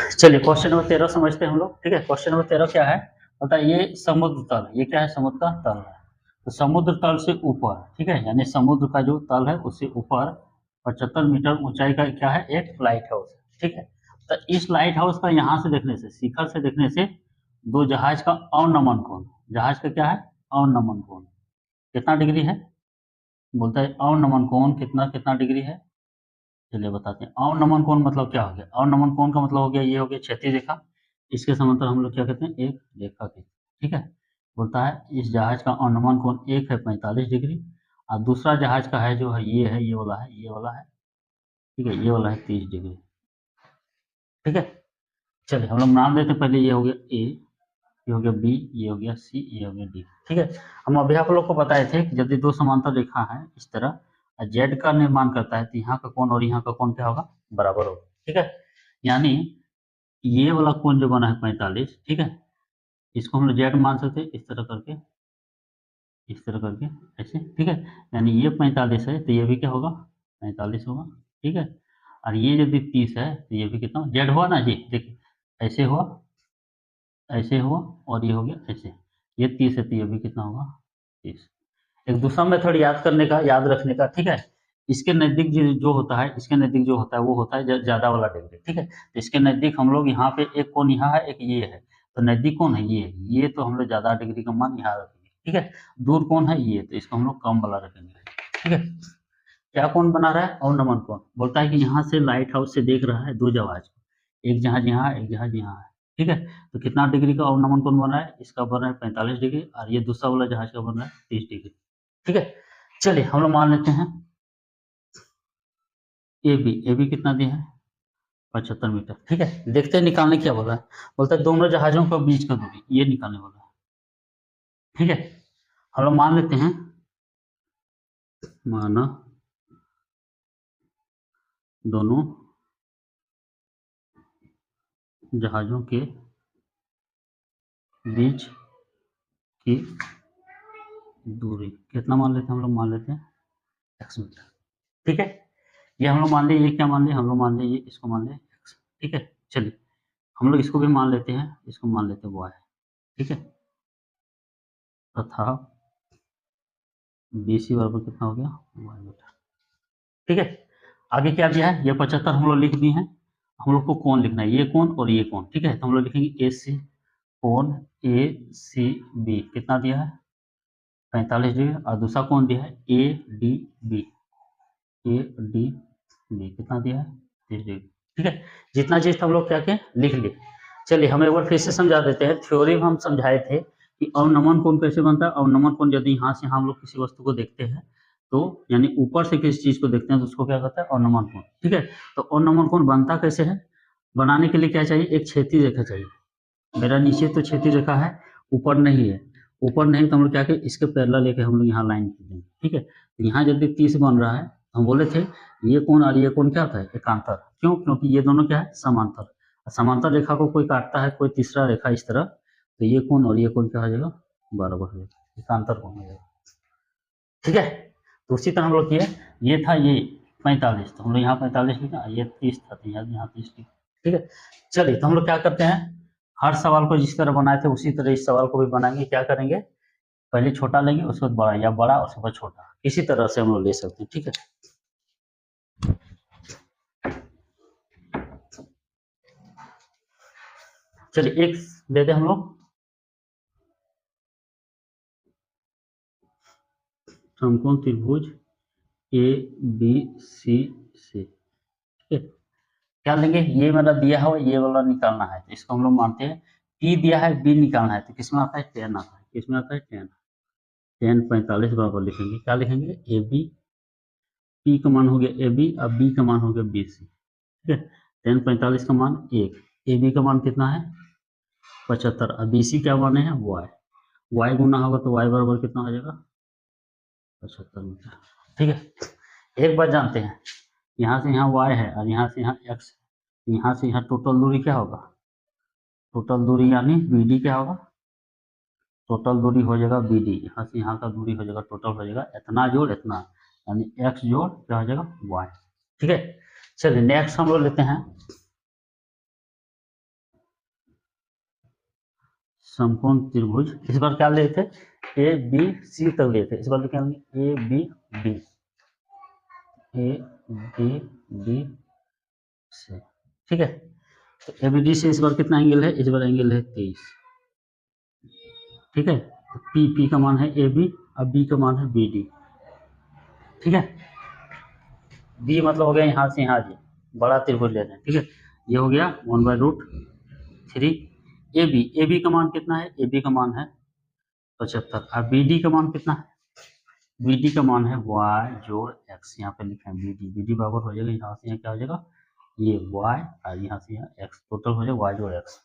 चलिए question number 13 समझते हैं हम लोग। ठीक है, क्वेश्चन नंबर 13 क्या है, बताइए। ये समुद्र तल, ये क्या है, समुद्र का तल है। तो समुद्र तल से ऊपर, ठीक है, यानी समुद्र का जो तल है उससे ऊपर 75 मीटर ऊंचाई का क्या है, एक लाइट हाउस है। ठीक है, तो इस लाइट हाउस का यहाँ से देखने से, शिखर से देखने से दो जहाज का अवनमन कोण, जहाज का क्या है, अवनमन कोण कितना डिग्री है, बोलता है अवनमन कोण कितना कितना डिग्री है। चलिए बताते हैं। अवनमन कोण मतलब क्या हो गया, अवनमन कोण का मतलब हो गया, ये हो गया क्षैतिज रेखा, इसके समांतर हम लोग क्या कहते हैं, एक रेखा के। ठीक है, बोलता है इस जहाज का अवनमन कोण एक है 45 डिग्री, और दूसरा जहाज का है जो है ये है, ये वाला है, ये वाला है। ठीक है, ये वाला है 30 डिग्री। ठीक है, चलिए हम लोग नाम देते हैं। पहले ये हो गया ए, ये हो गया बी, ये हो गया सी, ये हो गया डी। ठीक है, हम अभी आप लोग को बताए थे कि यदि दो समांतर रेखा है इस तरह, जेड का निर्माण करता है तो यहाँ का कोण और यहाँ का कोण क्या होगा, बराबर होगा। ठीक है, यानी ये वाला कोण जो बना है 45, ठीक है, इसको हम लोग जेड मान सकते हैं, इस तरह करके, इस तरह करके, ऐसे। ठीक है, यानी ये 45 है तो ये भी क्या होगा, 45 होगा। ठीक है, और ये यदि 30 है तो ये भी कितना जेड हुआ ना जी, देखिए ऐसे हुआ, ऐसे हुआ, और ये हो गया ऐसे। ये 30 है तो ये भी कितना होगा, 30। एक दूसरा मेथड याद करने का, याद रखने का। ठीक है, इसके नज़दीक जो होता है, इसके नज़दीक जो होता है वो होता है ज़्यादा वाला डिग्री। ठीक है, तो इसके नज़दीक हम लोग यहाँ पे एक कोण यहाँ है, एक ये है, तो नज़दीक कौन है, ये है, ये तो हम लोग ज़्यादा डिग्री का मान यहाँ रखेंगे। ठीक है, दूर कौन है, ये, तो इसको हम लोग कम वाला रखेंगे। ठीक है, क्या कौन बना रहा है, अवनमन कौन, बोलता है कि यहाँ से लाइट हाउस से देख रहा है दो जहाज, एक जहाज यहाँ है, एक जहाज यहाँ है। ठीक है, तो कितना डिग्री का अवनमन कौन बन रहा है, इसका बन रहा है 45 डिग्री, और ये दूसरा वाला जहाज का बन रहा है 30 डिग्री। ठीक है, चलिए हम लोग मान लेते हैं ए बी कितना दिया है, 75 मीटर। ठीक है, देखते हैं निकालने क्या बोला है, बोलता है दोनों जहाजों के बीच का दूरी, ये निकालने वाला है। ठीक है, हम लोग मान लेते हैं, माना दोनों जहाजों के बीच की दूरी कितना मान लेते हैं, हम लोग मान लेते हैं x मीटर। ठीक है, ये हम लोग मान लिया, ये क्या मान लिया, हम लोग मान लिया ये, इसको मान लिया x। ठीक है, चलिए हम लोग इसको भी मान लेते हैं, इसको मान लेते हैं y। ठीक है, तथा BC बराबर कितना हो गया, y मीटर। ठीक है, आगे क्या दिया है, ये 75 हम लोग लिख दिए हैं। हम लोग को कोण लिखना है, ये कोण और ये कोण। ठीक है, तो हम लोग लिखेंगे AC कोण ACB कितना दिया है, 45 डिग्री, और दूसरा कोण दिया है ADB, ADB कितना दिया है, 30 डिग्री। ठीक है, जितना चीज हम लोग क्या के लिख लिए। चलिए हम एक बार फिर से समझा देते हैं। थ्योरी में हम समझाए थे कि अवनमन कोण कैसे बनता है। अवनमन कोण यदि यहाँ से हम लोग किसी वस्तु को देखते हैं, तो यानी ऊपर से किसी चीज को देखते हैं तो उसको क्या कहता है, अवनमन कोण। ठीक है, तो अवनमन कोण बनता कैसे है, बनाने के लिए क्या चाहिए, एक क्षैतिज रेखा चाहिए। मेरा नीचे तो क्षैतिज रेखा है, ऊपर नहीं है। ऊपर नहीं तो हम लोग क्या करें, इसके पैरेलल लेके हम लोग यहाँ लाइन खींचेंगे। ठीक है, तो यहाँ यदि 30 बन रहा है, हम बोले थे ये कोण और ये कोण क्या होता है, एकांतर। क्यों, क्योंकि ये दोनों क्या है, समांतर। समांतर रेखा को कोई काटता है, कोई तीसरा रेखा इस तरह, तो ये कोण और ये कोण क्या हो जाएगा, बराबर हो जाएगा, एकांतर कोण हो जाएगा। ठीक है, तो उसी तरह हम लोग किए, ये था ये 45, तो हम लोग यहाँ 45 लिखा, ये 30 था तो यहाँ 30 लिखा। ठीक है, चलिए तो हम लोग क्या करते हैं, हर सवाल को जिस तरह बनाए थे उसी तरह इस सवाल को भी बनाएंगे। क्या करेंगे, पहले छोटा लेंगे, उसके बाद बड़ा, या बड़ा उसके बाद छोटा, इसी तरह से हम लोग ले सकते हैं। ठीक है, चलिए एक दे दे हम लोग, समकोण त्रिभुज ABC से। ठीक है, क्या लेंगे, ये वाला दिया हो, ये वाला निकालना है, तो इसको हम लोग मानते हैं P दिया है, B निकालना है, तो किसमें आता है, tan आता है, किसमें आता है, tan 45 बराबर लिखेंगे, क्या लिखेंगे, AB, P का मान हो गया AB और B का मान हो गया BC। ठीक है, tan 45 का मान 1, AB का मान कितना है 75, और BC क्या माने हैं y गुना होगा तो y बराबर कितना हो जाएगा 75 मीटर। ठीक है, एक बात जानते हैं, यहाँ से यहाँ y है और यहाँ से यहाँ x, यहाँ से यहाँ टोटल दूरी क्या होगा, टोटल दूरी यानी BD क्या होगा, टोटल दूरी हो जाएगा BD, यहाँ से यहाँ का दूरी हो जाएगा, टोटल हो जाएगा इतना जोड़ इतना, यानी x जोड़ क्या हो जाएगा y। ठीक है, चलिए नेक्स्ट हम लोग लेते हैं समकोण त्रिभुज, इस बार क्या लिए थे, ए बी सी तक लिए थे, इस बार क्या लेंगे, A B B, A B B से, ठीक है। तो ए बी डी से इस बार कितना एंगल है, इस बार एंगल है 23, ठीक है। तो पी पी का मान है ए बी, अब बी का मान है बी डी, ठीक है। बी मतलब हो गया यहाँ से यहाँ जी, बड़ा त्रिभुज ले रहे हैं, ठीक है। ये हो गया 1/√3। ए बी का मान कितना है, ए बी का मान है 75, और बी डी का मान कितना है, बी डी का मान है वाई जोड़ एक्स, यहाँ पे लिखे हैं बी डी बराबर हो जाएगा, यहाँ से यहाँ क्या हो जाएगा, ये वाई और यहाँ से यहाँ एक्स, टोटल हो जाएगा वाई जोड़ एक्स,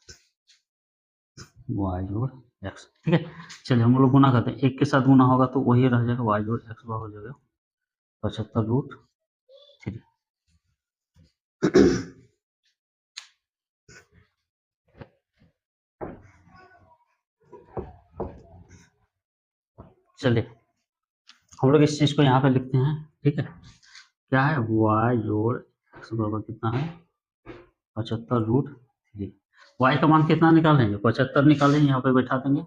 वाई जोड़ एक्स, ठीक है। चलिए हम लोग गुना करते हैं, एक के साथ गुना होगा तो वही रह जाएगा, वाई जोड़ एक्स बराबर हो जाएगा 75√3। चलिए हम लोग इस चीज को यहाँ पे लिखते हैं, ठीक है। क्या है, वाई जोड़ एक्स बराबर कितना है 75√3। वाई का मान कितना निकालेंगे, 75 निकालेंगे, यहाँ पे बैठा देंगे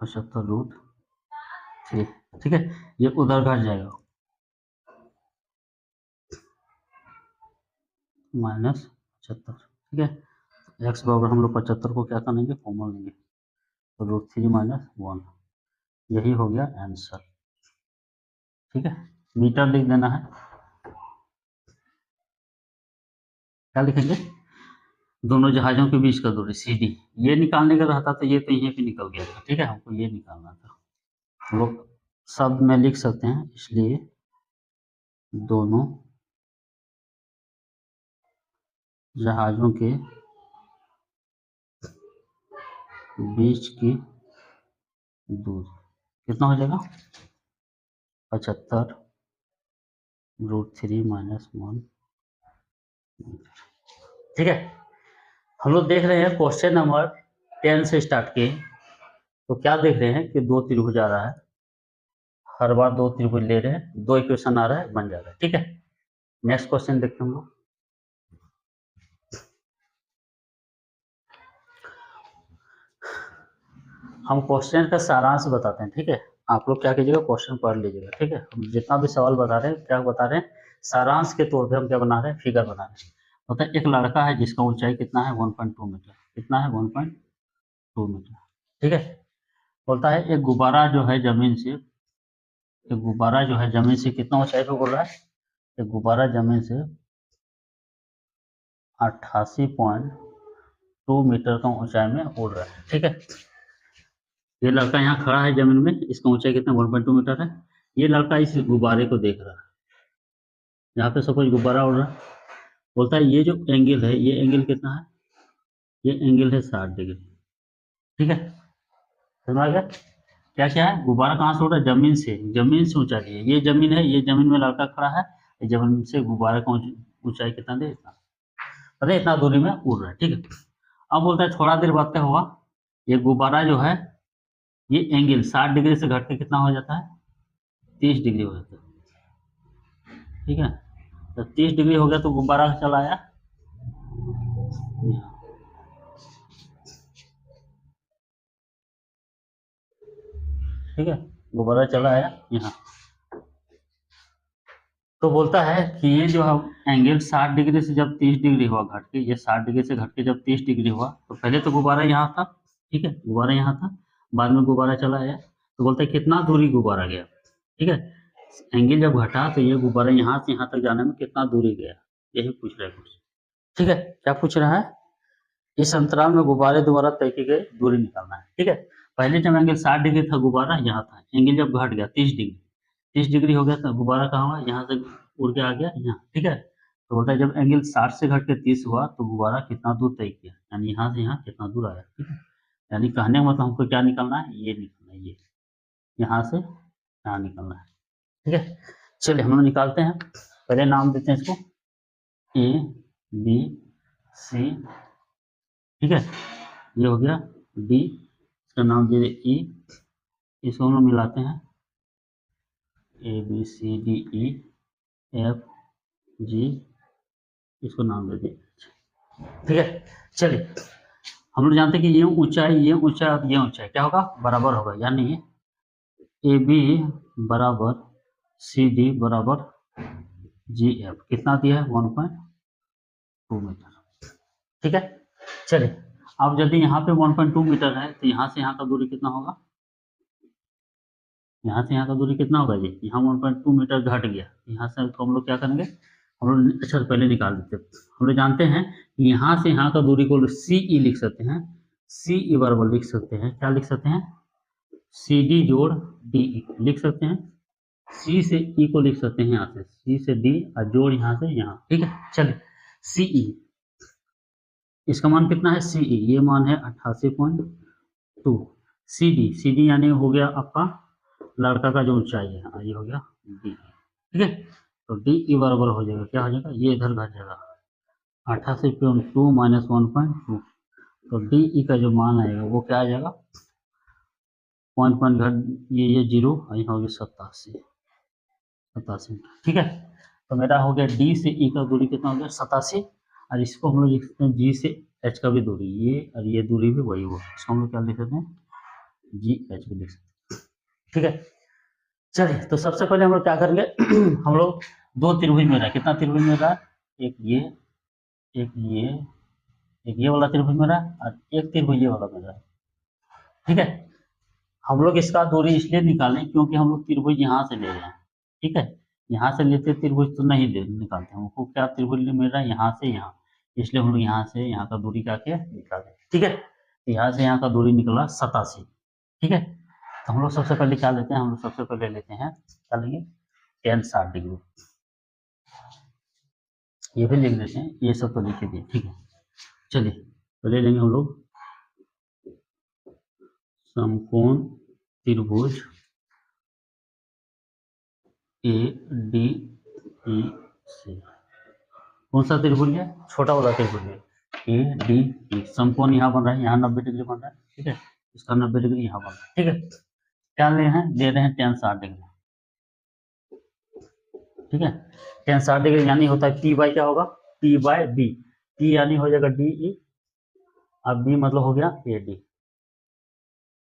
75√3, ठीक है। ये उधर घट जाएगा -75, ठीक है। एक्स बराबर हम लोग 75 को क्या करेंगे, कॉमन लेंगे, तो √3 - 1, यही हो गया आंसर, ठीक है। मीटर लिख देना है, क्या लिखेंगे, दोनों जहाजों के बीच का दूरी सी डी, ये निकालने का रहता तो ये तो यहीं पे निकल गया था, ठीक है। हमको ये निकालना था, हम लोग शब्द में लिख सकते हैं, इसलिए दोनों जहाजों के बीच की दूरी कितना हो जाएगा, 75√3 - 1, ठीक है। हम लोग देख रहे हैं क्वेश्चन नंबर 10 से स्टार्ट किए, तो क्या देख रहे हैं कि दो त्रिभुज आ रहा है, हर बार दो त्रिभुज ले रहे हैं, दो इक्वेशन आ रहा है, बन जा रहा है, ठीक है। नेक्स्ट क्वेश्चन देखते हैं हम लोग, हम क्वेश्चन का सारांश बताते हैं, ठीक है। आप लोग क्या कीजिएगा, क्वेश्चन पढ़ लीजिएगा, ठीक है। हम जितना भी सवाल बता रहे हैं, क्या बता रहे हैं, सारांश के तौर पे हम क्या बना रहे हैं, फिगर बना रहे हैं। मतलब एक लड़का है जिसका ऊंचाई कितना है 1.2 मीटर, कितना है 1.2 मीटर, ठीक है। बोलता है एक गुब्बारा जो है जमीन से, एक गुब्बारा जो है जमीन से कितना ऊंचाई पे बोल रहा है, एक गुब्बारा जमीन से 88.2 मीटर का ऊंचाई में उड़ रहा है, ठीक है। ये लड़का यहाँ खड़ा है जमीन में, इसका ऊंचाई कितना 1.2 मीटर है। ये लड़का इस गुब्बारे को देख रहा है, यहाँ पे सपोज गुब्बारा उड़ रहा है, बोलता है ये जो एंगल है, ये एंगल कितना है, ये एंगल है 60 डिग्री, ठीक है। समझ आ गया, क्या क्या है, गुब्बारा कहाँ से उड़ रहा है, जमीन से ऊंचाई है, ये जमीन है, ये जमीन में लड़का खड़ा है, जमीन से गुब्बारा का ऊंचाई कितना दे, इतना, अरे इतना दूरी में उड़ रहा है, ठीक है। अब बोलता है थोड़ा देर बाद क्या हुआ, ये गुब्बारा जो है, ये एंगल 60 डिग्री से घट के कितना हो जाता है, 30 डिग्री हो जाता है, ठीक है। जब 30 डिग्री हो गया तो गुब्बारा चला आया, ठीक है, गुब्बारा चला आया यहाँ। तो बोलता है कि ये जो है एंगल 60 डिग्री से जब 30 डिग्री हुआ घट के, ये 60 डिग्री से घट के जब 30 डिग्री हुआ, तो पहले तो गुब्बारा यहाँ था, ठीक है, गुब्बारा यहाँ था, बाद में गुब्बारा चला आया, तो बोलता है कितना दूरी गुब्बारा गया, ठीक है। एंगल जब घटा तो ये गुब्बारा यहाँ से यहाँ तक जाने में कितना दूरी गया, यही पूछ रहा है कुछ, ठीक है। क्या पूछ रहा है, इस अंतराल में गुब्बारे द्वारा तय की गई दूरी निकालना है, ठीक है। पहले जब एंगल 60 डिग्री था, गुब्बारा यहाँ था, एंगल जब घट गया 30 डिग्री, 30 डिग्री हो गया तो गुब्बारा कहाँ हुआ, यहाँ से उड़ के आ गया यहाँ, ठीक है। तो बोलता है जब एंगल 60 से घट के 30 हुआ तो गुब्बारा कितना दूर तय किया, यानी यहाँ से यहाँ कितना दूर आया, ठीक है। यानी कहने का मतलब हमको क्या निकालना है, ये निकालना है, ये यहाँ से यहाँ निकालना है, ठीक है। चलिए हम लोग निकालते हैं, पहले नाम देते हैं इसको ए बी सी, ठीक है। ये हो गया डी, इसका नाम दे दे ई, इसको हम लोग मिलाते हैं A B C D E F G, इसको नाम दे दे, ठीक है। चलिए हम लोग जानते हैं कि ये ऊंचाई और ये ऊंचाई क्या होगा, बराबर होगा, यानी ए बी बराबर सी डी बराबर जी एफ कितना दिया है 1.2 मीटर। ठीक है। चलिए अब यदि यहाँ पे 1.2 मीटर है तो यहाँ से यहाँ का दूरी कितना होगा, यहाँ से यहाँ का दूरी कितना होगा जी, यहाँ 1.2 मीटर घट गया, यहाँ से तो हम लोग क्या करेंगे, हम लोग अच्छा पहले निकाल देते हैं। हम लोग जानते हैं कि यहाँ से यहाँ का दूरी को सी ई लिख सकते हैं, सी ई बराबर लिख सकते हैं, क्या लिख सकते हैं, सी डी जोड़ डी ई लिख सकते हैं, सी से ई को लिख सकते हैं यहाँ से, सी से डी और जोड़ यहाँ से यहाँ। ठीक है। चलिए सी ई इसका मान कितना है, सी ई ये मान है 88.2, सी डी यानी हो गया आपका लड़का का जो ऊंचाई है, ये हो गया डी। ठीक है। तो डी ई बराबर हो जाएगा, क्या हो जाएगा, ये इधर घट जाएगा 88.2 माइनस 1.2, तो डी ई का जो मान आएगा वो क्या आ जाएगा, पॉइंट घट ये जीरो, ये हो गया 87। ठीक है। तो मेरा हो गया डी से ई का दूरी कितना हो गया 87, और इसको हम लोग लिख सकते हैं जी से एच का भी दूरी, ये और ये दूरी भी वही हुआ, इसको हम लोग क्या लिख सकते हैं, जी एच भी लिख सकते हैं। ठीक है। चलिए तो सबसे पहले हम लोग क्या करेंगे हम लोग दो त्रिभुज मिल रहा है, कितना त्रिभुज मिल रहा है, एक ये एक ये एक ये वाला त्रिभुज मिल रहा है और एक त्रिभुज ये वाला मिल रहा है। ठीक है। हम लोग इसका दूरी इसलिए निकालें क्योंकि हम लोग त्रिभुज यहाँ से ले रहे हैं। ठीक है। यहाँ से लेते त्रिभुज तो नहीं ले निकालते, हमको क्या त्रिभुज मिल रहा है यहाँ से यहाँ, इसलिए हम लोग यहाँ से यहाँ का दूरी क्या किया निकालें। ठीक है। यहाँ से यहाँ का दूरी निकला 87। ठीक है। तो हम लोग सबसे पहले क्या लेते हैं, हम लोग सबसे पहले लेते हैं क्या लेंगे, tan 60 डिग्री, ये भी लिख देते हैं, ये सब तो लिख दिए। ठीक है। चलिए तो ले लेंगे हम लोग समकोण त्रिभुज ए डी ई से, कौन सा त्रिभुज है, छोटा वाला त्रिभुज है, ए डी ई, समकोण यहाँ बन रहा है, यहाँ 90 डिग्री बन रहा है। ठीक है। इसका 90 डिग्री यहाँ बन रहा है। ठीक है। क्या ले रहे हैं tan 60 डिग्री। ठीक है। tan 60 डिग्री यानी होता है पी बाई क्या होगा, पी बाई बी, पी यानी हो जाएगा डी ई, अब बी मतलब हो गया ए डी।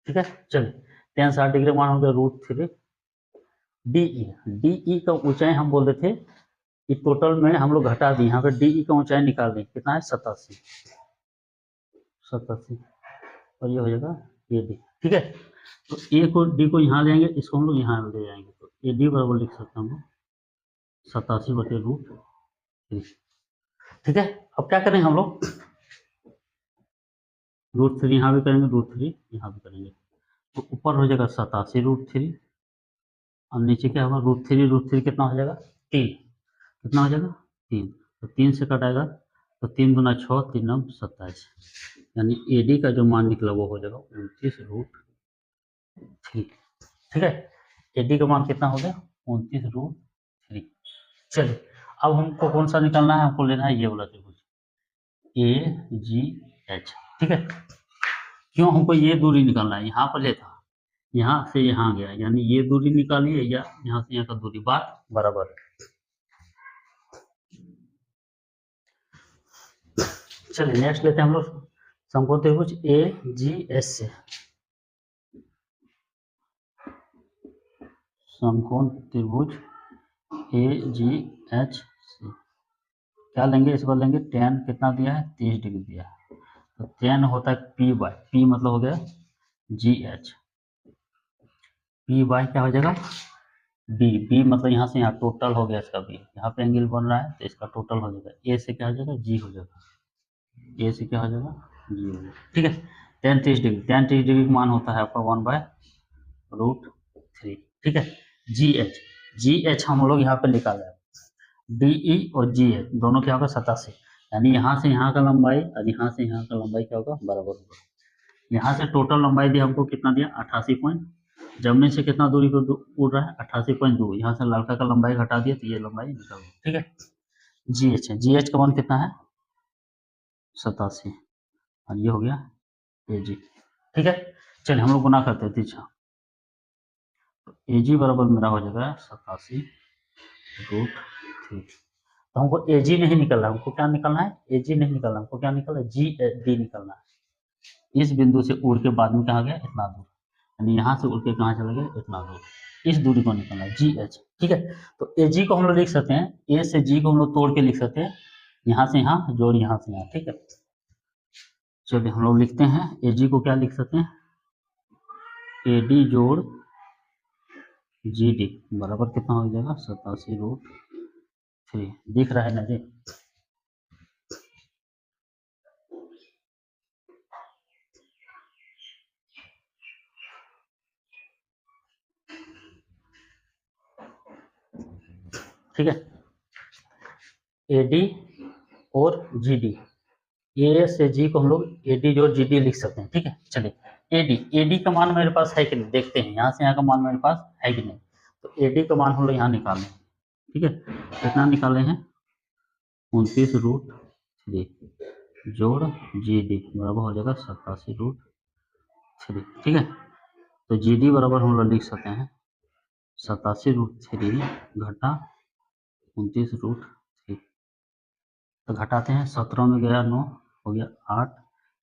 ठीक है। चलिए tan 60 डिग्री मान हो गया √3 डी ई, डी ई का ऊंचाई हम बोल रहे थे कि टोटल में हम लोग घटा दी, यहाँ पे डी ई का ऊंचाई निकाल दें, कितना है 87 और ये हो जाएगा ए डी। ठीक है। तो ए को डी को यहाँ ले आएंगे, इसको हम लोग यहाँ ले जाएंगे, तो ए डी बराबर लिख सकते हैं हम लोग 87/√3। ठीक है। अब क्या करेंगे हम लोग, √3 यहाँ भी करेंगे, √3 यहाँ भी करेंगे, तो ऊपर हो जाएगा 87/√3 और नीचे क्या होगा √3 कितना हो जाएगा 3, कितना हो जाएगा 3, तो 3 से कटाएगा तो 3 दूना 6 3 9 27, यानी ए डी का जो मान निकला वो हो जाएगा 29/3। ठीक है। ए डी का मान कितना हो गया 29/3। चलिए अब हमको कौन सा निकालना है, हमको लेना है ये वाला त्रिभुज ए जी एच। ठीक है। क्यों हमको ये दूरी निकालना है, यहाँ पर ले था, यहाँ से यहाँ गया, यानी ये दूरी निकालिए या यहाँ से यहाँ का दूरी, बात बराबर है। चलिए नेक्स्ट लेते हैं हम लोग समकोण त्रिभुज ए जी एस से, समकोण त्रिभुज ए जी एच से क्या लेंगे, इस बार लेंगे tan कितना दिया है 30 डिग्री दिया है, तो tan होता है पी बाई, पी मतलब हो गया जी एच, पी बाई क्या हो जाएगा बी, बी मतलब यहाँ से यहाँ टोटल हो गया इसका बी, यहाँ पे एंगल बन रहा है तो इसका टोटल हो जाएगा, ए से क्या हो जाएगा जी हो जाएगा, ए से क्या हो जाएगा जी हो जाएगा। ठीक है। tan 30 डिग्री, tan 30 डिग्री का मान होता है आपका 1/√3। ठीक है। जी एच हम लोग यहाँ पे निकाला है, डी ई और जी एच दोनों क्या होगा 87, यानी यहाँ से यहाँ का लंबाई और यहाँ से यहाँ का लंबाई क्या होगा बराबर होगा। यहाँ से टोटल लंबाई दिया हमको कितना दिया 88 पॉइंट, जमीन से कितना दूरी पर उड़ रहा है 88.2, यहाँ से लड़का का लंबाई घटा दिया तो ये लंबाई निकल गई। ठीक है। जी एच है, जी एच का मान कितना है 87 और ये हो गया ए जी। ठीक है। चलिए हम लोग गुना करते हैं तीसरा, तो ए जी बराबर मेरा हो जाएगा 87/√3 तो हमको ए जी नहीं निकलना, हमको क्या निकलना है, ए जी नहीं निकलना, हमको क्या निकलना है, जी डी निकलना है। इस बिंदु से उड़ के बाद में कहाँ गया, इतना दूर, यानी यहाँ से उड़ के कहाँ चला गया, इतना दूर, इस दूरी को निकलना है, जी एच। ठीक है, तो ए जी को हम लोग लिख सकते हैं, ए से जी को हम लोग तोड़ के लिख सकते हैं, यहाँ से यहाँ जोड़ यहाँ से यहाँ। ठीक है, चलिए हम लोग लिखते हैं ए जी को क्या लिख सकते हैं, ए डी जोड़ जी डी बराबर कितना हो जाएगा, 87√3। दिख रहा है ना जी। ठीक है, ए डी और जी डी, ए से जी को हम लोग ए डी जोड़ जी डी लिख सकते हैं। ठीक है, चलिए ए डी का मान मेरे पास है कि नहीं, देखते हैं, यहाँ से यहाँ का मान मेरे पास है कि नहीं। तो ए डी का मान हम लोग यहाँ निकाल लें। ठीक है, कितना निकाले हैं, 29√3 जोड़ जी डी बराबर हो जाएगा 87√3। ठीक है, तो जी डी बराबर हम लोग लिख सकते हैं 87√3 घटा 29√3। तो घटाते हैं, 17 में गया 9, हो गया 8,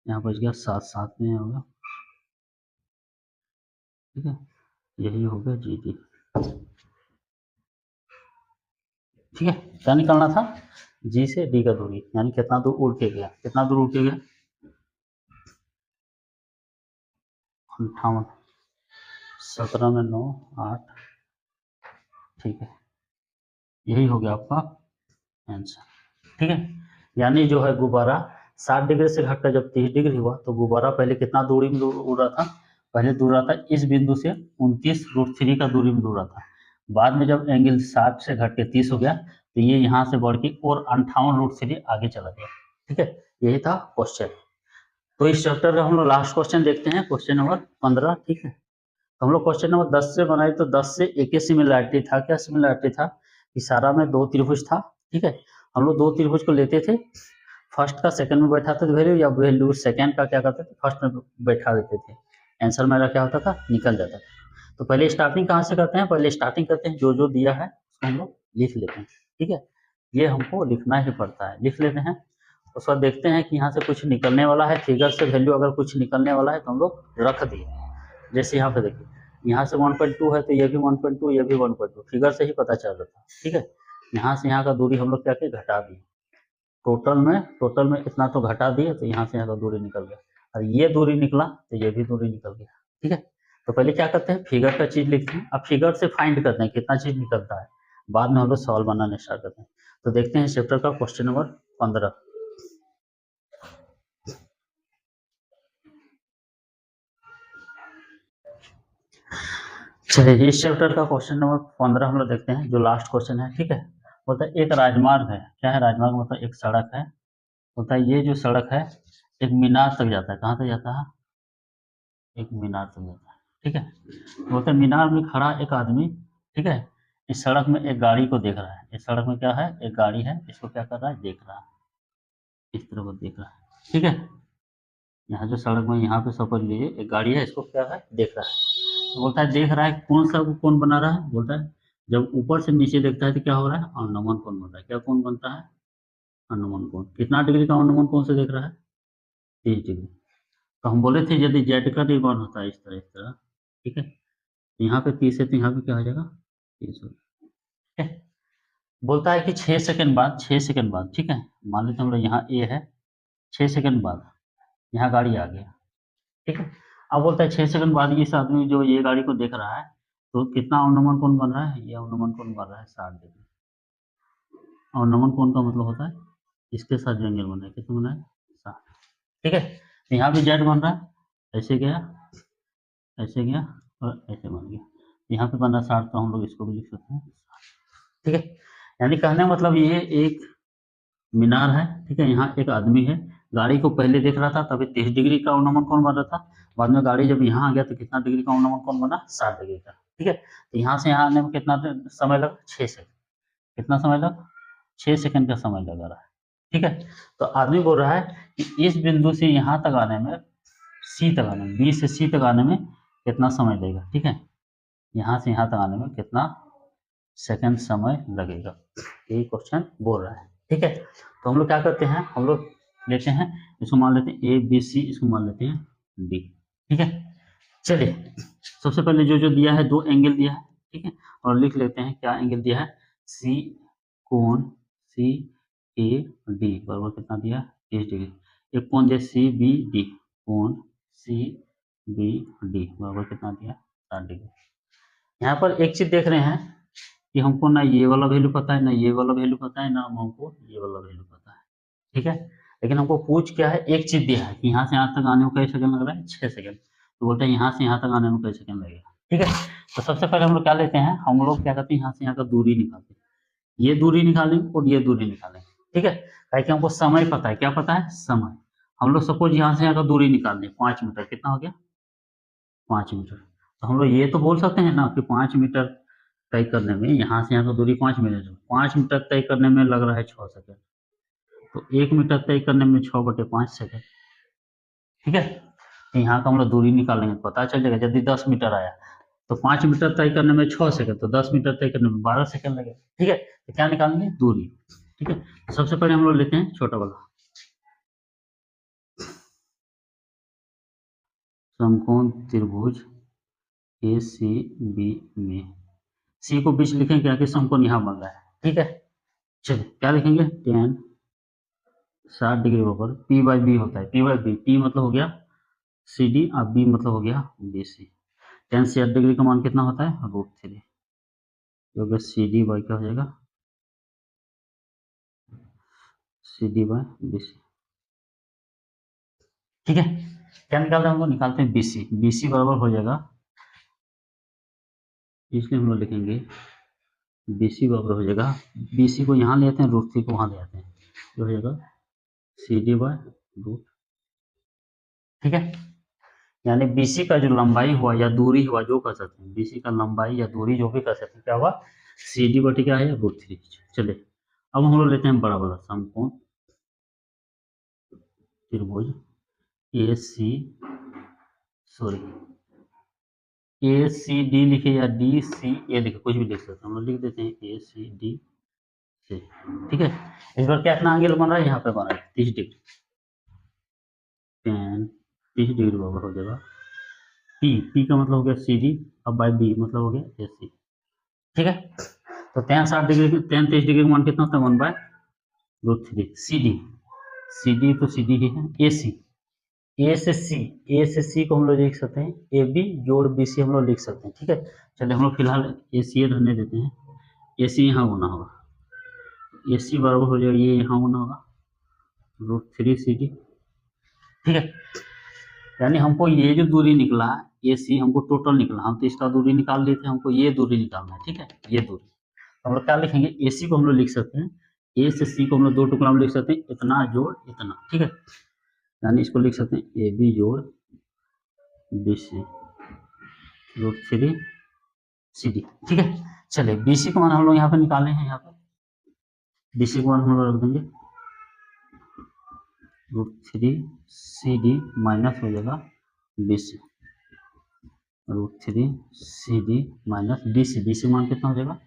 यहाँ बच गया 7, 7 में हो गया। ठीक है, यही हो गया जी डी। ठीक है, क्या निकालना था, जी से डी का दूरी, यानी कितना दूर उड़ के गया, कितना दूर उड़ के गया, 58, 17 में 9, 8। ठीक है, यही हो गया आपका आंसर। ठीक है, यानी जो है गुब्बारा 60 डिग्री से घटकर जब 30 डिग्री हुआ तो गुब्बारा पहले कितना दूरी में उड़ रहा था, पहले दूर रहा था इस बिंदु से 29√3 का दूरी में दूर रहा था। बाद में जब एंगल 60 से घट के 30 हो गया तो ये यहाँ से बढ़ के और 58√3 आगे चला गया। ठीक है, यही था क्वेश्चन। तो इस चैप्टर का हम लोग लास्ट क्वेश्चन देखते हैं, क्वेश्चन नंबर 15। ठीक है, तो हम लोग क्वेश्चन नंबर 10 से बनाए तो 10 से एक ही सिमिलरिटी था, क्या सिमिलरिटी था, इशारा में 2 त्रिभुज था। ठीक है, हम लोग 2 त्रिभुज को लेते थे, फर्स्ट का सेकंड में बैठाते थे वैल्यू, या वैल्यू सेकंड का क्या करते थे, फर्स्ट में बैठा देते थे, आंसर मेरा क्या होता था, निकल जाता था। तो पहले स्टार्टिंग कहाँ से करते हैं, पहले स्टार्टिंग करते हैं, जो जो दिया है उसको हम लोग लिख लेते हैं। ठीक है, ये हमको लिखना ही पड़ता है, लिख लेते हैं। उसके बाद देखते हैं कि यहाँ से कुछ निकलने वाला है, फिगर से वैल्यू अगर कुछ निकलने वाला है तो हम लोग रख दिए। जैसे यहाँ पे देखिए, यहाँ से 1.2 है तो ये भी 1.2, ये भी 1.2, फिगर से ही पता चल रहा था। ठीक है, यहाँ से यहाँ का दूरी हम लोग क्या किए, घटा दिए, टोटल में इतना तो घटा दिए, तो यहाँ से यहाँ का दूरी निकल गया, और ये दूरी निकला तो ये भी दूरी निकल गया। ठीक है, तो पहले क्या करते हैं, फिगर का चीज लिखते हैं, अब फिगर से फाइंड करते हैं कितना चीज निकलता है, बाद में हम लोग सवाल बनाने स्टार्ट करते हैं। तो देखते हैं चैप्टर का क्वेश्चन नंबर 15। चलिए, इस चैप्टर का क्वेश्चन नंबर 15 हम लोग देखते हैं, जो लास्ट क्वेश्चन है। ठीक है, बोलता है एक राजमार्ग है, क्या है राजमार्ग, मतलब एक सड़क है, बोलता है ये जो सड़क है एक मीनार तक जाता है, कहाँ तक जाता है, एक मीनार तक जाता है। ठीक है, बोलते हैं मीनार में खड़ा एक आदमी, ठीक है, इस सड़क में एक गाड़ी को देख रहा है, इस सड़क में क्या है, एक गाड़ी है, इसको क्या कर रहा है, देख रहा है, इस तरह को देख रहा है। ठीक है, यहाँ जो सड़क में यहाँ पे समझ लीजिए एक गाड़ी है, इसको क्या है, देख रहा है। तो बोलता है देख रहा है, कौन सा कौन बना रहा है, बोलता है जब ऊपर से नीचे देखता है तो क्या हो रहा है, अनुमान कोण बन रहा है, क्या कोण बनता है, अनुमान कोण, कितना डिग्री का अनुमान कोण से देख रहा है, 30 डिग्री। तो हम बोले थे यदि जेड का निर्माण होता है इस तरह इस तरह, ठीक है, यहाँ पे 30 है तो यहाँ पे क्या हो जाएगा, 30 हो, ठीक है। बोलता है कि 6 सेकंड बाद, 6 सेकंड बाद, ठीक है, मान लेते हम लोग यहाँ ए है, 6 सेकंड बाद यहाँ गाड़ी आ गया, ठीक है। अब बोलता है 6 सेकंड बाद इस आदमी जो ये गाड़ी को देख रहा है तो कितना अवनमन कोण बन रहा है, ये अवनमन कोण बन रहा है 60 डिग्री। अवनमन कोण का मतलब होता है इसके साथ जो एंगल बन रहा है, कितना बन रहा है, 60, ठीक है। यहाँ भी जेड बन रहा है, ऐसे गया ऐसे गया और ऐसे बन गया, यहाँ पे बना 60, तो हम लोग इसको भी लिख सकते हैं 60, ठीक है। यानी कहने का मतलब ये एक मीनार है, ठीक है, यहाँ एक आदमी है, गाड़ी को पहले देख रहा था तभी 30 डिग्री का अवनमन कोण बन रहा था, बाद में गाड़ी जब यहाँ आ गया तो कितना डिग्री का अवनमन कोण बना, 60 डिग्री का, ठीक है। तो यहाँ से यहाँ आने में कितना समय लगा, 6 सेकंड, कितना समय लगा, 6 सेकंड का समय लगा रहा है, ठीक है। तो आदमी बोल रहा है कि इस बिंदु से यहाँ तक आने में, सी तक आने में, बी से सी तक आने में कितना समय लेगा, ठीक है, यहाँ से यहाँ तक आने में कितना सेकंड समय लगेगा, यही क्वेश्चन बोल रहा है। ठीक है, तो हम लोग क्या करते हैं, हम लोग लेते हैं इसको मान लेते हैं ए बी सी, इसको मान लेते हैं डी। ठीक है, चलिए सबसे पहले जो जो दिया है, 2 एंगल दिया है। ठीक है, और लिख लेते हैं क्या एंगल दिया है, सी कोण सी ए डी बराबर कितना दिया, 30 डिग्री। एक कोण दिया सी बी डी, कोण सी बी डी बराबर कितना दिया, 60 डिग्री। यहाँ पर एक चीज देख रहे हैं कि हमको ना ये वाला वैल्यू पता है, ना ये वाला वैल्यू पता है, ना हमको ये वाला वैल्यू पता है। ठीक है, लेकिन हमको पूछ क्या है, एक चीज दिया है कि यहाँ से यहाँ तक आने में कई सेकंड लग रहा है, 6 सेकंड। तो बोलते हैं यहाँ से यहाँ तक आने में कई सेकंड लगेगा। ठीक है, तो सबसे पहले हम लोग क्या लेते हैं, हम लोग क्या करते हैं, यहाँ से यहाँ का दूरी निकालते हैं। ये दूरी निकालेंगे और ये दूरी निकालेंगे। ठीक है, ताकि हमको समय पता है, क्या पता है, समय। हम लोग सपोज यहाँ से यहाँ का दूरी निकाल दें, 5 मीटर, कितना हो गया, 5 मीटर। तो हम लोग ये तो बोल सकते हैं ना कि 5 मीटर तय करने में, यहाँ से यहाँ का दूरी 5 मीटर, 5 मीटर तय करने में लग रहा है 6 सेकंड। तो 1 मीटर तय करने में 6/5 सेकंड। ठीक है, तो यहाँ का हम लोग दूरी निकालेंगे, पता चल जाएगा। यदि 10 मीटर आया तो 5 मीटर तय करने में 6 सेकंड, तो 10 मीटर तय करने में 12 सेकंड लगेगा। ठीक है, तो क्या निकालेंगे, दूरी। ठीक है, तो सबसे पहले हम लोग लेते हैं छोटा वाला, समकोण त्रिभुज ए सी बी में, सी को बीच लिखेंगे क्या कि समकोण यहाँ बन रहा है। ठीक है, चलिए क्या लिखेंगे, tan 60 डिग्री बराबर पी बाई बी होता है, पी बाई बी, पी मतलब हो गया सी डी और बी मतलब हो गया बी सी। tan 60 डिग्री का मान कितना होता है, √3, जो कि सी डी बाई क्या हो जाएगा, C D by B C. ठीक है, क्या निकालते हैं, हम लोग निकालते हैं बीसी, बीसी बराबर हो जाएगा, इसलिए हम लोग लिखेंगे बीसी बराबर हो जाएगा, बीसी को यहाँ ले आते हैं, √3 को वहाँ ले आते हैं, जो हो जाएगा सी डी बाई √। ठीक है, यानी बीसी का जो लंबाई हुआ या दूरी हुआ, जो कर सकते हैं, बीसी का लंबाई या दूरी जो भी कर सकते हैं, क्या हुआ, सी डी बटी क्या है, √3। चलिए अब हम लोग लेते हैं बड़ा वाला समकोण त्रिभुज ए सी, सॉरी ए सी डी लिखे या डी सी ए लिखे, कुछ भी लिख सकते हैं, हम लोग लिख देते हैं ए सी डी से। ठीक है, इस बार क्या इतना एंगल बन रहा है, यहाँ पे बन रहा है 30 डिग्री, tan 30 डिग्री बराबर हो जाएगा पी, पी का मतलब हो गया सी डी, अब बाई बी मतलब हो गया ए सी। ठीक है, तो tan 60 डिग्री, tan 30 डिग्री का मान कितना होता है, 1/√3। सी डी, सी डी तो सी डी ही है, ए सी, ए से सी, ए से सी को हम लोग लिख सकते हैं ए बी जोड़ बी सी, हम लोग लिख सकते हैं। ठीक है, चलिए हम लोग फिलहाल ए सी रहने देते हैं, ए सी यहाँ होना होगा, ए सी बराबर हो जाएगा, ये यहाँ होना होगा √3 सी डी। ठीक है, यानी हमको ये जो दूरी निकला ए सी, हमको टोटल निकला, हम तो इसका दूरी निकाल लिए थे, हमको ये दूरी निकालना है। ठीक है, ये दूरी हम लोग क्या लिखेंगे, ए सी को हम लोग लिख सकते हैं, ए से सी को हम लोग 2 टुकड़ा में लिख सकते हैं, इतना जोड़ इतना। ठीक है, यानी इसको लिख सकते हैं ए बी जोड़ बी सी √3 सी डी। ठीक है, चलिए बी सी का मान हम लोग यहाँ पे निकाले हैं, यहाँ पे बी सी का मान हम लोग रख देंगे √3 सी डी माइनस हो जाएगा B C, √3 C D minus B C, B C मान कितना हो जाएगा,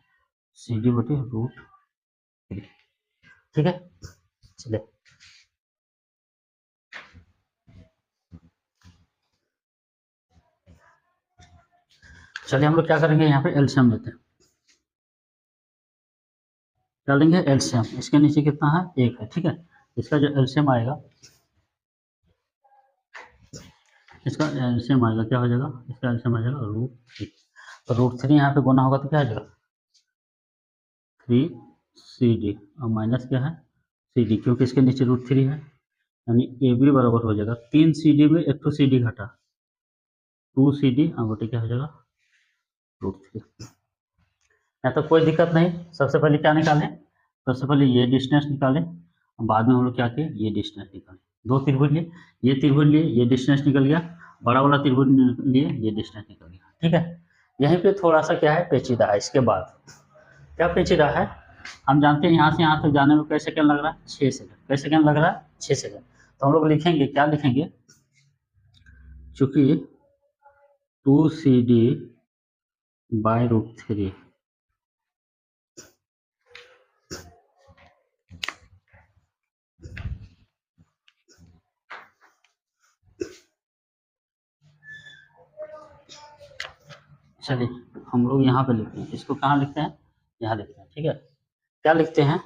सी डी बटे √3। ठीक है, चलिए चलिए हम लोग क्या करेंगे, यहाँ पे एलसीएम लेते हैं, क्या लेंगे, एलसीएम। इसके नीचे कितना है, 1 है। ठीक है, इसका जो एलसीएम आएगा, इसका एलसीएम आएगा, क्या हो जाएगा, इसका एलसीएम आ जाएगा √3। तो √3 यहाँ पे गुना होगा तो क्या आ जाएगा, 3 सी डी, और माइनस क्या है, सी डी, क्योंकि इसके नीचे √3 है, यानी ए बी बराबर हो जाएगा 3 सी डी में 1 सी डी घटा 2 सी डी, और बटे क्या हो जाएगा √3। या तो कोई दिक्कत नहीं, सबसे पहले क्या निकालें, सबसे पहले ये डिस्टेंस निकालें, बाद में हम लोग क्या किए, ये डिस्टेंस निकालें। 2 त्रिभुज लिए, ये त्रिभुज लिए, ये डिस्टेंस निकल गया, बड़ा वाला त्रिभुज लिए, ये डिस्टेंस निकल गया। ठीक है, यहीं पे थोड़ा सा क्या है, पेचीदा है। इसके बाद क्या पेचीदा है, हम जानते हैं यहाँ से यहाँ तक जाने में कै सेकंड लग रहा है, 6 सेकंड। कै सेकंड लग रहा है, 6 सेकंड। तो हम लोग लिखेंगे, क्या लिखेंगे, चूंकि 2 सी डी बाई √3 चलिए हम लोग यहाँ पे लिखते हैं, इसको कहाँ लिखते हैं, यहाँ लिखते हैं, ठीक है। क्या लिखते हैं,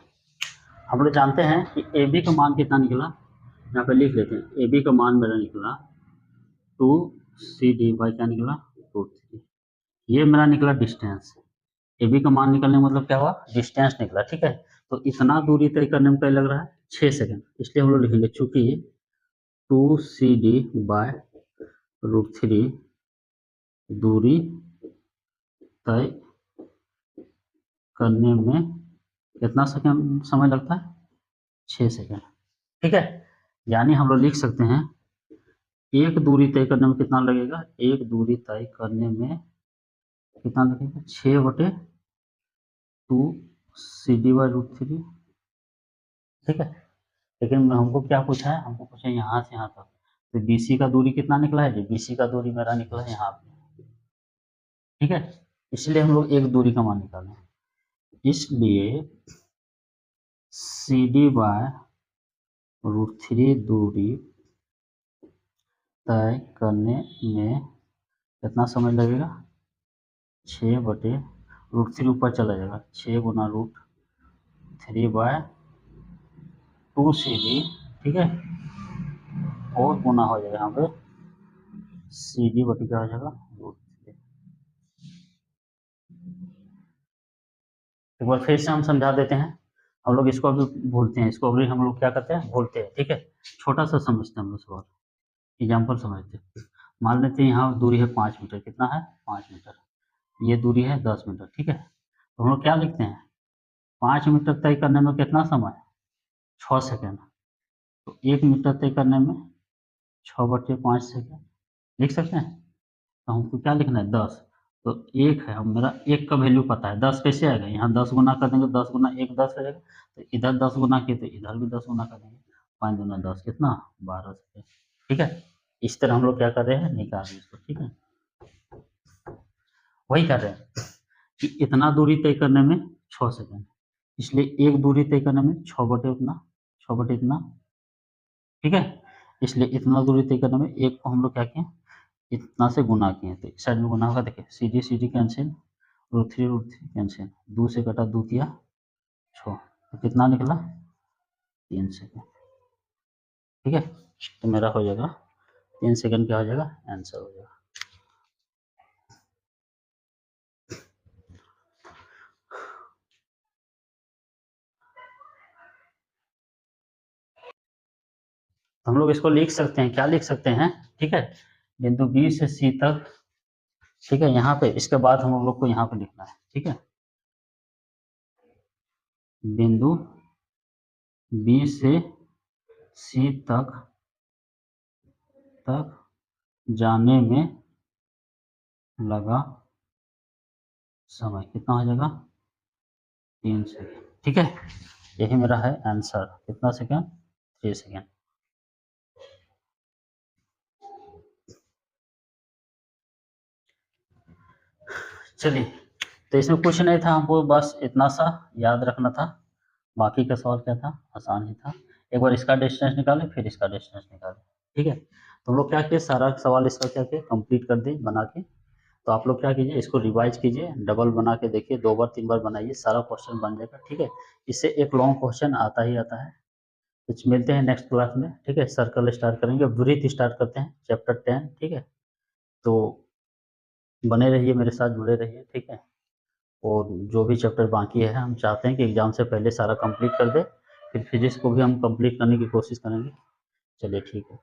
हम लोग जानते हैं कि ए बी का मान कितना निकला, यहाँ पे लिख लेते हैं। ए बी का मान मेरा निकला 2CD बाई क्या निकला, 2 ये मेरा निकला डिस्टेंस। ए बी का मान निकलने का मतलब क्या हुआ, डिस्टेंस निकला, ठीक है। तो इतना दूरी तय करने में क्या लग रहा है, 6 सेकंड, इसलिए हम लोग लिखेंगे चूंकि 2CD बाय √3 दूरी तय करने में कितना सेकंड समय लगता है, 6 सेकंड, ठीक है। यानी हम लोग लिख सकते हैं एक दूरी तय करने में कितना लगेगा, एक दूरी तय करने में कितना लगेगा, 6/2CD/√3, ठीक है। लेकिन हमको क्या पूछा है, हमको पूछा है यहाँ से यहाँ तक, तो BC का दूरी कितना निकला है जी, BC का दूरी मेरा निकला है यहाँ पे, ठीक है। इसलिए हम लोग एक दूरी का मान निकालें, इसलिए CD/√3 दूरी तय करने में कितना समय लगेगा, 6/√3 ऊपर चला जाएगा, 6 गुना √3/2CD, ठीक है, और गुना हो जाएगा यहाँ पे CD बटे क्या हो जाएगा √3। एक बार फिर से हम समझा देते हैं, हम लोग इसको अभी भूलते हैं, इसको अभी हम लोग क्या करते हैं, भूलते हैं, ठीक है। छोटा सा समझते हैं हम लोग सवाल, एग्जाम्पल समझते हैं। मान लेते हैं यहाँ दूरी है 5 मीटर, कितना है 5 मीटर, ये दूरी है 10 मीटर, ठीक है। तो हम लोग क्या लिखते हैं, 5 मीटर तय करने में कितना समय, 6 सेकेंड, तो 1 मीटर तय करने में 6/5 सेकेंड लिख सकते हैं। तो हमको क्या लिखना है, 10, तो एक है, हम मेरा एक का वैल्यू पता है, 10 कैसे आएगा, यहाँ 10 गुना कर देंगे, 10 गुना 1 10 हो जाएगा, तो इधर 10 गुना किए तो इधर भी 10 गुना कर देंगे, 5 गुना 10 कितना 12 सेकेंड, ठीक है। इस तरह हम लोग क्या कर रहे हैं, निकाल रहे हैं इसको, ठीक है। वही कर रहे हैं कि इतना दूरी तय करने में 6 सेकेंड, इसलिए एक दूरी तय करने में 6 बटे उतना, 6 बटे इतना, ठीक है। इसलिए इतना दूरी तय करने में एक को हम लोग क्या किए, इतना से गुना किए, तो इस साइड में गुना होगा, देखिए CD CD कैंसिल, √3 कैंसिल, 2 से कटा 2 किया 6, तो कितना निकला 3 सेकेंड, ठीक है। तो मेरा हो जाएगा 3 सेकेंड, क्या हो जाएगा आंसर हो जाएगा। हम लोग इसको लिख सकते हैं, क्या लिख सकते हैं, ठीक है, बिंदु B से C तक, ठीक है, यहाँ पे, इसके बाद हम लोग को यहाँ पे लिखना है, ठीक है, बिंदु B से C तक जाने में लगा समय कितना हो जाएगा, 3 सेकेंड, ठीक है। यही मेरा है आंसर, कितना सेकेंड, 3 सेकेंड। चलिए, तो इसमें कुछ नहीं था, हमको बस इतना सा याद रखना था, बाकी का सवाल क्या था, आसान ही था। एक बार इसका डिस्टेंस निकाले, फिर इसका डिस्टेंस निकाले, ठीक है। तो हम लोग क्या किए, सारा सवाल इसका क्या किए, कंप्लीट कर दिए बना के। तो आप लोग क्या कीजिए, इसको रिवाइज कीजिए, डबल बना के देखिए, 2 बार 3 बार बनाइए, सारा क्वेश्चन बन जाएगा, ठीक है। इससे एक लॉन्ग क्वेश्चन आता ही आता है। कुछ मिलते हैं नेक्स्ट क्लास में, ठीक है। सर्कल स्टार्ट करेंगे, ब्रीथ स्टार्ट करते हैं, चैप्टर 10, ठीक है। तो बने रहिए मेरे साथ, जुड़े रहिए, ठीक है। और जो भी चैप्टर बाकी है, हम चाहते हैं कि एग्जाम से पहले सारा कंप्लीट कर दे, फिर फिजिक्स को भी हम कंप्लीट करने की कोशिश करेंगे। चलिए ठीक है।